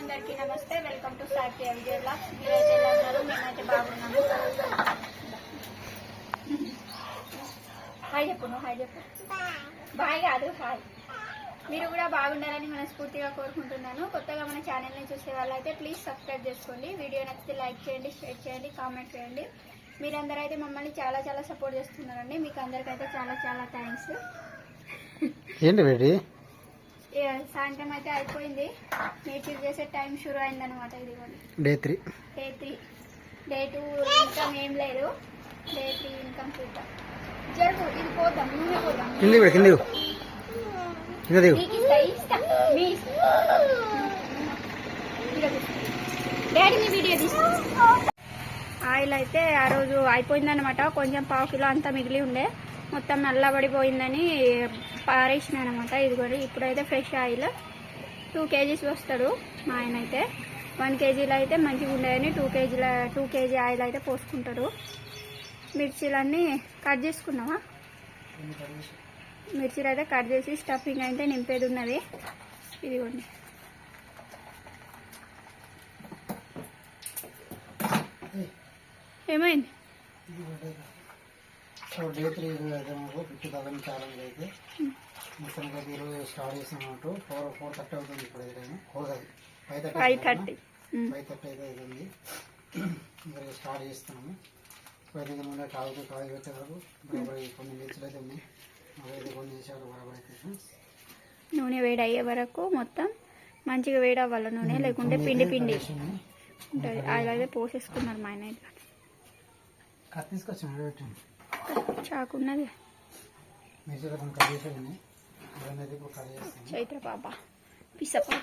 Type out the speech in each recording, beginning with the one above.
అందరికీ నమస్తే. Welcome to Sakshi video blogs. మీరైతే ఎలా ఉన్నారు? మేమైతే బాగున్నాము. హాయ్ చెప్పు, నువ్వు హాయ్ చెప్పు. బాయ్ కాదు, హాయ్. మీరు కూడా బాగుండాలని మనస్ఫూర్తిగా కోరుకుంటున్నాను. కొత్తగా మన ఛానల్ని చూసే వాళ్ళైతే ప్లీజ్ సబ్స్క్రైబ్ చేసుకోండి. వీడియో నచ్చితే లైక్ చేయండి, షేర్ చేయండి, కామెంట్ చేయండి. మీరందరూ అయితే మమ్మల్ని చాలా చాలా సపోర్ట్ చేస్తున్నారండి. మీకు అందరికైతే చాలా చాలా థ్యాంక్స్. ఏంటి బేటీ, సాయంత్రం అయితే అయిపోయింది. నేచర్ చేసే టైం షురు అయిందనమాట. ఇది డే 3 డే 2 ఇన్కమ్ ఏం లేదు. డే 3 ఇన్కమ్ చూద్దాం. జరుగు, ఇది పోదాం, నూనె పోదాం. డాడీ మీ వీడియో తీసుకో. ఆయిల్ అయితే ఆ రోజు అయిపోయిందనమాట. కొంచెం పావు కిలో అంతా మిగిలి ఉండే, మొత్తం నల్లబడిపోయిందని పారేసిన అనమాట. ఇది కూడా ఇప్పుడైతే ఫ్రెష్ ఆయిల్ 2 kgs వస్తాడు మా ఆయన అయితే. 1 kgలో అయితే మంచిగా ఉండేదని 2 kg ఆయిల్ అయితే పోసుకుంటారు. మిర్చీలన్నీ కట్ చేసుకున్నావా? మిర్చీలు అయితే కట్ చేసి స్టఫింగ్ అయితే నింపేది ఉన్నది. ఇదిగోండి. ఏమైంది? సో డే 3 అయితే మాకు 50,000 ఛాలెంజ్ అయితే మొత్తానికి అయితే ఈరోజు స్టార్ట్ చేసామన్నట్టు. 4:30 అవుతుంది ఇప్పుడు. ఏదైనా 5:30 అయితే అవుతుంది. ఇంకా స్టార్ట్ చేస్తున్నాము. ఇప్పుడైతే నూనె కాగి పెట్టే వరకు బరాబర్ కొన్ని మిర్చిలు అయితే ఉన్నాయి. అవైతే కొన్ని వేసేవాళ్ళు బరాబర్ అయితే నూనె వేడి అయ్యే వరకు మొత్తం మంచిగా వేడి అవ్వాలి నూనె, లేకుంటే పిండి పిండి ఉంటుంది. ఆయిల్ అయితే పోసేసుకున్నారు మా ఆయన. కత్తి తీసుకొచ్చాము, చాకు ఉన్నది. చైత్ర పాప, పిస పాప,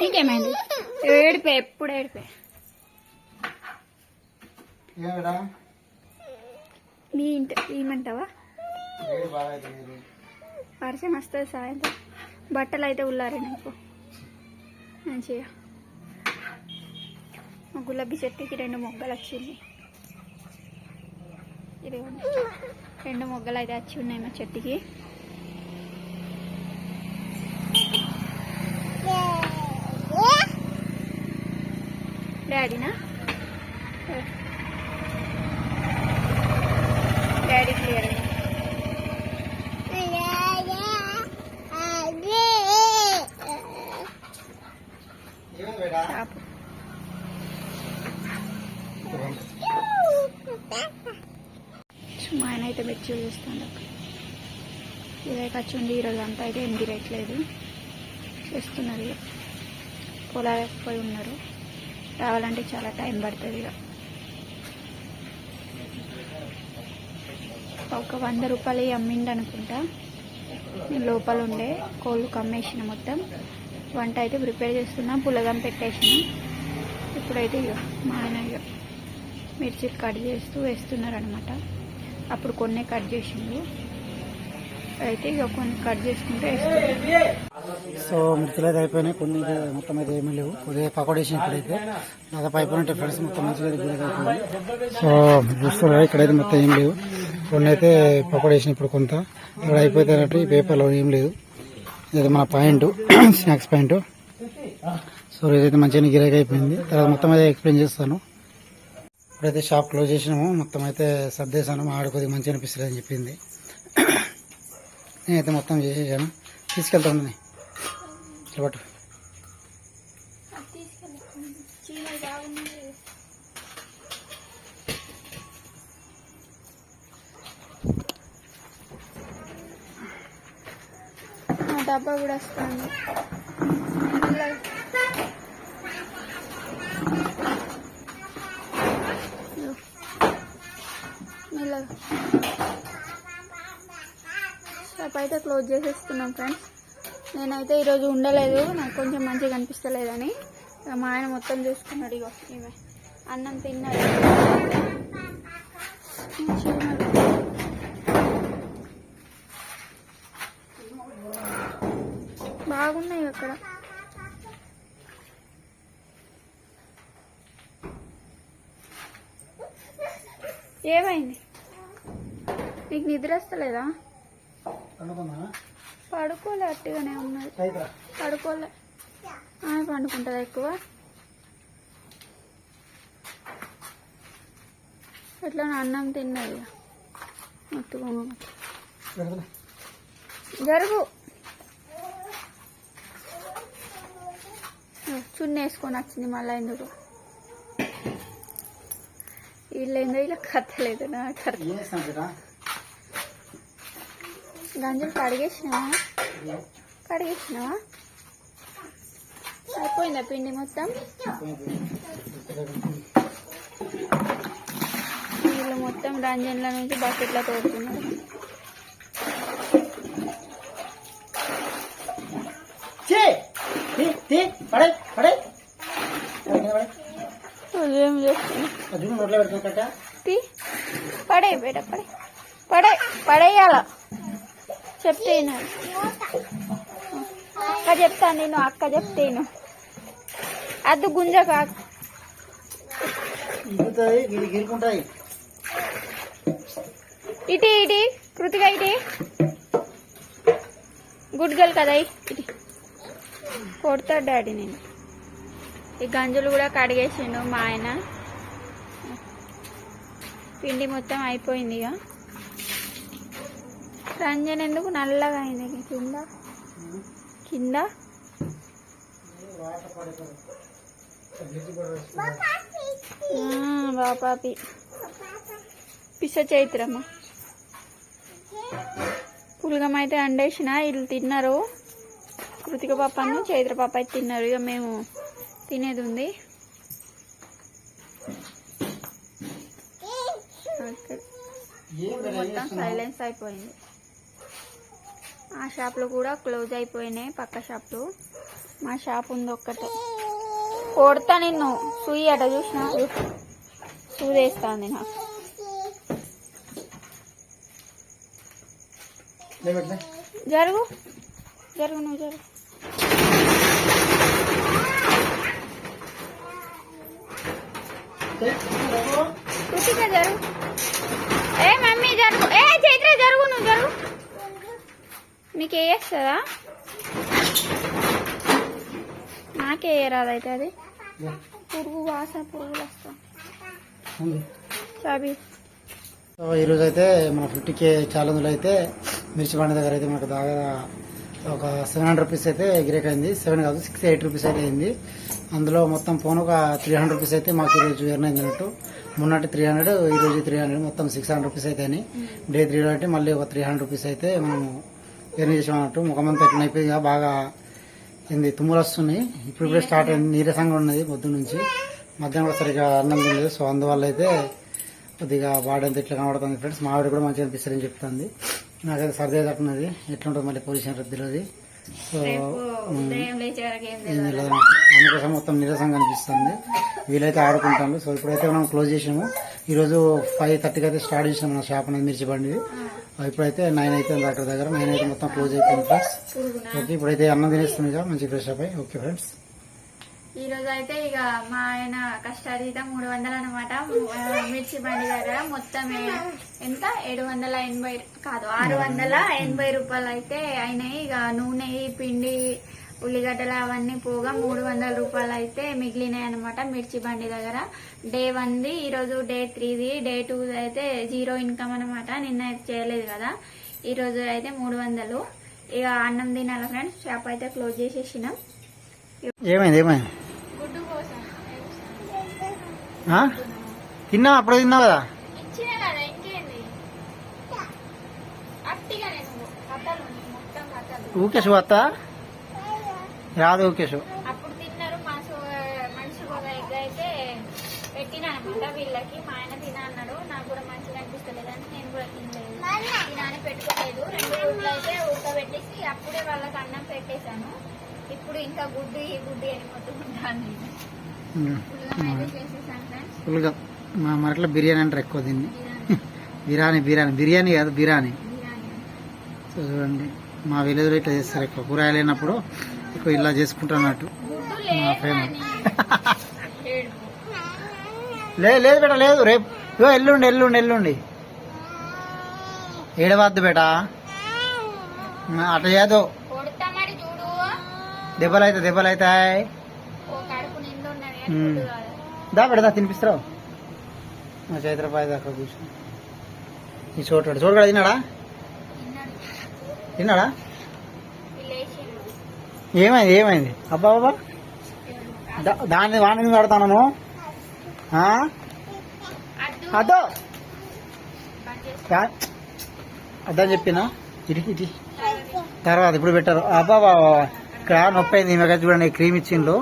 నీకేమైంది? ఏడిపోయి, ఎప్పుడు ఏడిపోయి. మీ ఇంటి ఏమంటావా? వర్షం వస్తుంది సాయంత్రం. బట్టలు అయితే ఉల్లారే నాకు మంచిగా. మా గులాబీ చెట్టుకి 2 మొగ్గలు వచ్చింది. ఇది 2 మొగ్గలు అయితే వచ్చి ఉన్నాయి మా చెట్టుకి. డాడీనా? Daddy clear. మా ఆయన అయితే మిర్చి చూస్తాను. ఇదైతే వచ్చింది ఈరోజు అంతా. అయితే ఏం గిరట్లేదు, చేస్తున్నారు. ఇక పొలాలకపోయి ఉన్నారు. రావాలంటే చాలా టైం పడుతుంది. ఇక ఒక 100 రూపాయలు అమ్మిండి అనుకుంటా. నేను లోపల ఉండే కోళ్ళకు అమ్మేసిన. మొత్తం వంట అయితే ప్రిపేర్ చేస్తున్నా, పులగం పెట్టేసిన. ఇప్పుడైతే ఇక మా ఆయన ఇక మిర్చిలు కట్ చేస్తూ వేస్తున్నారు అనమాట. అప్పుడు కొన్ని కట్ చేసిండు, అయితే ఇక కొన్ని కట్ చేసుకుంటే వేస్తున్నారు. సో మిర్చిలు అయితే అయిపోయినాయి. కొన్ని మొత్తం అయితే ఏమీ లేవు. కొద్దిగా పకోడేసిన ఇప్పుడైతే దాదాపు అయిపోయినట్టు ఫ్రెండ్స్. మొత్తం మంచిగా అయిపోయింది. సో చూస్తున్నారు, ఇక్కడైతే మొత్తం ఏం లేవు. కొన్ని అయితే పకోడేసిన ఇప్పుడు. కొంత ఇక్కడ అయిపోతున్నట్టు. ఈ పేపర్లో ఏం లేదు. ఇది మన పాయింట్, స్నాక్స్ పాయింట్. సో ఇదైతే మంచిగా గిరాకీ అయిపోయింది. తర్వాత మొత్తం అయితే ఎక్స్ప్లెయిన్ చేస్తాను. ఇప్పుడైతే షాప్ క్లోజ్ చేసినాము. మొత్తం అయితే సర్దేశాను. మా ఆడ కొద్దిగా మంచిగా అనిపిస్తుంది అని చెప్పింది. నేనైతే మొత్తం చేసేసాను. తీసుకెళ్తాను పట్టు. డబ్బా కూడా వస్తుంది. షాప్ అయితే క్లోజ్ చేసేస్తున్నాం ఫ్రెండ్స్. నేనైతే ఈరోజు ఉండలేదు, నాకు కొంచెం మంచిగా అనిపిస్తలేదని. మా ఆయన మొత్తం చూసుకున్నాడు. ఇగో ఈమె అన్నం తిన్నాడు. బాగున్నాయి అక్కడ. ఏమైంది? నీకు నిద్ర వస్తలేదా? పడుకోలే, అట్టిగానే ఉన్నది. పడుకోలే. ఆమె పండుకుంటుందా ఎక్కువ? ఎట్లా అన్నం తిన్నది మొత్తుకోను. జరుగు. చున్నీ వేసుకొని వచ్చింది మళ్ళీ. ఎందుకు వీళ్ళు ఏందో ఇలా కట్టలేదు నా గంజలు కడిగేసినావా? అయిపోయిందా పిండి మొత్తం? వీళ్ళు మొత్తం రంజన్ల నుంచి బకెట్ల తోడుతున్నారు. ఏం చేస్తున్నా? పడే బేట పడేయాల చెప్తే అక్క చెప్తాను నేను. అక్క చెప్తేను అద్దు గుంజ కాకు. ఇటీ కృతిగా ఇటీ గుడ్ గర్ల్ కదా. ఇటీ కొడతాడు డాడీ. నేను ఈ గంజులు కూడా కడిగేసిండు మా ఆయన. పిండి మొత్తం అయిపోయింది. ఇక రంజన్ ఎందుకు నల్లగా అయింది కింద బాపాపి పిస చైత్రమ్మ పులగం అయితే అండేసిన. వీళ్ళు తిన్నారు. కృతిక పాపను చైత్ర పాప అయితే తిన్నారు. ఇక మేము తినేది ఉంది. మొత్తం సైలెన్స్ అయిపోయింది. ఆ షాప్లో కూడా క్లోజ్ అయిపోయినాయి. పక్క షాప్లు. మా షాప్ ఉంది ఒక్కటే. కొడతా నిన్ను. సూయి అట చూసినా సూదేస్తుంది నాకు. జరుగు నువ్వు జరుగు. కృతిక జరుగు. ఏ మమ్మీ జరుగు. ఏ చైత్ర జరుగు. నువ్వు జరుగు. మీకు వేస్తుందా? నాకే రాదైతే అది. పురుగులు వస్తాం. చాబీ ఈరోజు అయితే మన 50K ఛాలెంజ్లో అయితే మిర్చి బండి దగ్గర అయితే మనకు దాదాపు ఒక 700 రూపీస్ అయితే గిరేక్ అయింది. 7 కాదు 68 రూపీస్ అయితే అయింది. అందులో మొత్తం ఫోన్ ఒక 300 రూపీస్ అయితే మాకు ఈరోజు ఎర్న్ అయింది అన్నట్టు. మొన్నటి 300, ఈరోజు 300, మొత్తం 600 రూపీస్ అయితే అని. డే 3 అంటే మళ్ళీ ఒక 300 రూపీస్ అయితే మనం ఎర్న్ చేసాం అన్నట్టు. ముఖమంతా ఎట్లా అయిపోయి బాగా ఏంది తుమ్ములు వస్తున్నాయి. ఇప్పుడు స్టార్ట్ అయింది. నీరసంగా ఉన్నది పొద్దున్న నుంచి. మధ్యాహ్నం కూడా సరిగా అన్నం తినలేదు. సో అందువల్ల అయితే కొద్దిగా బాడీ అంతా ఇట్లా కనబడుతుంది ఫ్రెండ్స్. మా ఆవిడ కూడా మంచిగా అనిపిస్తారని చెప్తుంది. నాకైతే సర్ది తట్టున్నది. ఎట్లుంటుంది మళ్ళీ పొజిషన్ రద్దీలోది. సో అందుకోసం మొత్తం నీరసంగా అనిపిస్తుంది. వీలైతే ఆడుకుంటాను. సో ఇప్పుడైతే మనం క్లోజ్ చేసాము. ఈరోజు 5:30కి అయితే స్టార్ట్ చేసాం మన షాప్ అనేది మిర్చి బండి. ఇప్పుడైతే 9 అయితే అక్కడ దగ్గర 9 అయితే మొత్తం క్లోజ్ అయిపోయింది ఫ్రెండ్స్. ఓకే ఇప్పుడైతే అన్నం తినేస్తుంది ఇక మంచి ఫ్రెష్ అప్ అయ్యి. ఓకే ఫ్రెండ్స్ ఈ రోజు అయితే ఇక మా ఆయన కష్టార్జితం 300 అనమాట. మిర్చి బండి దగ్గర మొత్తం ఎంత 780 కాదు 680 రూపాయలు అయితే అయినాయి. ఇక నూనె, పిండి, ఉల్లిగడ్డలు అవన్నీ పోగా 300 రూపాయలు అయితే మిగిలినాయి అనమాట మిర్చి బండి దగ్గర. డే 1ది, ఈరోజు డే 3ది. డే 2 అయితే 0 ఇన్కమ్ అనమాట. నిన్న అయితే చేయలేదు కదా. ఈరోజు అయితే 300. ఇక అన్నం తినాలి ఫ్రెండ్స్. షాప్ అయితే క్లోజ్ చేసేసినాం. ఏమైంది గుడ్డు కోసం తిన్నా? అప్పుడు తిన్నావు కదా. ఇచ్చిన కదా ఇంకేంది. అట్టిగా నేను కథలు మొత్తం కథలు. ఊకేసు అత్త రాదు. ఊకేసు అప్పుడు తిన్నారు. మనిషి ఒక ఎగ్ అయితే పెట్టినా అనమాట వీళ్ళకి. మా ఆయన తినా అన్నాడు. నాకు కూడా మంచిగా అనిపిస్తలేదని నేను కూడా తినలేదు. తినాని పెట్టుకోలేదు. 2 గుడ్లు అయితే ఉడకబెట్టేసి అప్పుడే వాళ్ళకి అన్నం పెట్టేశాను. ఇప్పుడు ఇంకా గుడ్డు ఈ గుడ్డు అని మొత్తుకుంటాను. ఫుల్గా మా మరట్లో బిర్యానీ అంటారు ఎక్కువ దీన్ని. బిర్యానీ కాదు బిర్యానీ. చూడండి మా విలేజ్లో ఇట్లా చేస్తారు ఎక్కువ. కూరగాయలు లేనప్పుడు ఎక్కువ ఇలా చేసుకుంటున్నట్టు మా ఫేమస్. లేదు బేట లేదు. రేపు ఎల్లుండి ఏడవద్దు బేట. అట్లా చేయదు. దెబ్బలు అవుతాయి. ఓ కడుపు నిండు ఉన్నది మ్మ్. ఫుడ్ కాదు. దా పెడదా తినిపిస్తావు మా చైత్రపాయ దాకా కూర్చొని ఈ చోటుగాడు తిన్నాడా తిన్నాడు. తిన్నాడా లేచిండు. ఏమైంది అబ్బా బాబా దాన్ని వాడిని పెడతాను అద్దు అదో బంద్ చేసి అద్దని చెప్పినా ఇటు తర్వాత ఇప్పుడు పెట్టారు అబ్బా బాబా ఇక్కడ నొప్పి అయింది ఈమె చూడండి క్రీమ్ ఇచ్చిండ్రు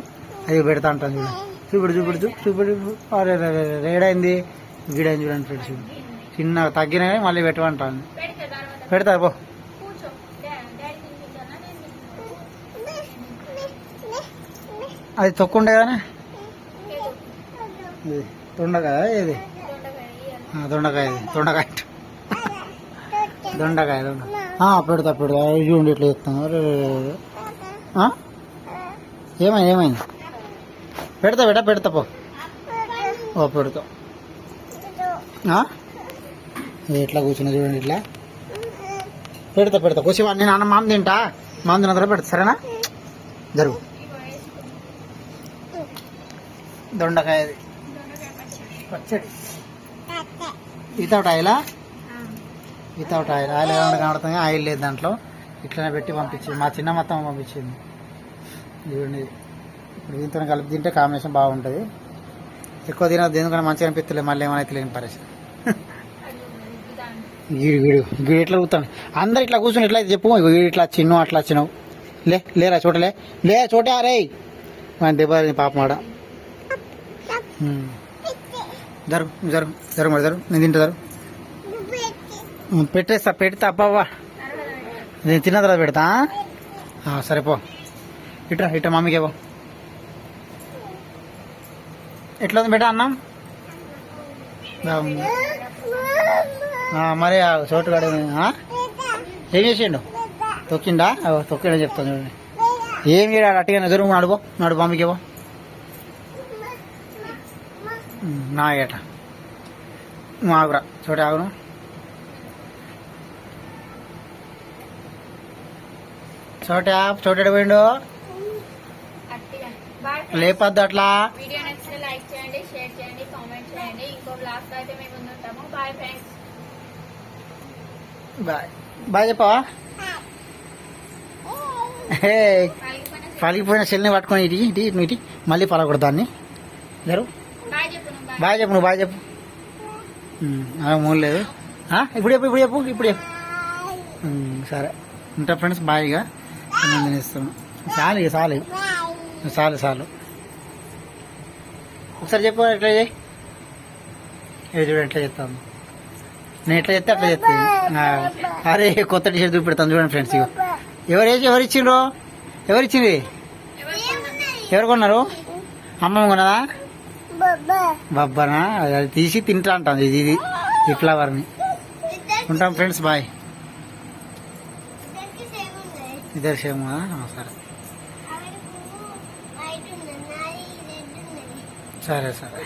అది పెడతా అంటాను చూపుడు అరే రేడైంది గీడైంది చూడండి ఫ్రెండ్స్ చిన్న తగ్గినా మళ్ళీ పెట్టమంటాను పెడితే తర్వాత పెడతా పో కూర్చో. డాడీ తినిపించాలా నేను తినిపించాలా? అది తొక్కుండే కానీ లేదు. ఇది దొండకాయ ఇది దొండకాయ ఇయ్యాలి. దొండకాయ పెడతా చూడండి ఇట్లా చెప్తాను ఏమైంది పెడతా పో ఓ పెడతా ఎట్లా కూర్చున్నా చూడండి ఇట్లా పెడతా కూర్చో నేను అన్న మామ తింటా మామ తిన్న తర్వాత పెడతా సరేనా జరుగు దొండకాయ పచ్చడి వితౌట్ ఆయిలా వితౌట్ ఆయిల్ కనబడుతుంది ఆయిల్ లేదు దాంట్లో ఇట్లనే పెట్టి పంపించింది మా చిన్న మొత్తం పంపించింది చూడండి ఇప్పుడు దీంతో కలిపి తింటే కాంబినేషన్ బాగుంటుంది ఎక్కువ తినద్దు ఎందుకంటే మంచిగా అనిపిస్తలేదు మళ్ళీ ఏమైనా తెలియని పరిస్థితి గీడు ఎట్లా కూర్తాను అందరు ఇట్లా కూర్చొని ఇట్లా చెప్పు గీడు ఇట్లా చిన్ను అట్లా వచ్చినావు లేరా చోటే రే మన దెబ్బ పాప మాడ జరుగు నేను తింటా పెడతా అబ్బావా నేను తిన్న తర్వాత పెడతా సరేపో ఇట్రా మమ్మీకి పో ఎట్లా ఉంది బేటా అన్నం మరి చోటుగాడు ఏం చేసిండు తొక్కిండా తొక్కిండా చెప్తాను చూడండి ఏం చేయడా అట్టిగా ఎదురు నడు మమ్మీకి పో నా ఏట నువ్వు ఆగురా ఆగును చోటు పోయిండు లేపద్దు అట్లా. వీడియో నచ్చితే లైక్ చేయండి, షేర్ చేయండి, కామెంట్ చేయండి. ఇంకో బ్లాగ్ లో అయితే మేము ముందుంటాము. Bye friends. బాయ్ చెప్పవా పలిగిపోయిన సెల్ని పట్టుకొని ఇటు మళ్ళీ పలకూడదు దాన్ని జరు బాయ్ చెప్పు నువ్వు బాయ్ చెప్పు మూడు లేదు ఇప్పుడు చెప్పు సరే ఉంటా ఫ్రెండ్స్ బాయ్గా ఇస్తాను చాలు ఒకసారి చెప్పు ఎట్లా చేయి చూడండి ఎట్లా చెప్తాను నేను ఎట్లా చెప్తే అట్లా చెప్తాను అరే కొత్త టీషర్ట్ చూపెడతాను చూడండి ఫ్రెండ్స్ ఎవరిచ్చిండ్రు ఎవరిచ్చింది ఎవరు కొన్నారు అమ్మమ్మ కొన్నదా బొబ్బనా అది తీసి తింటా అంటాను ఇది ఈ ఫ్లవర్ని ఉంటాం ఫ్రెండ్స్ బాయ్ ఇద్దరు సేమ్ సరే సరే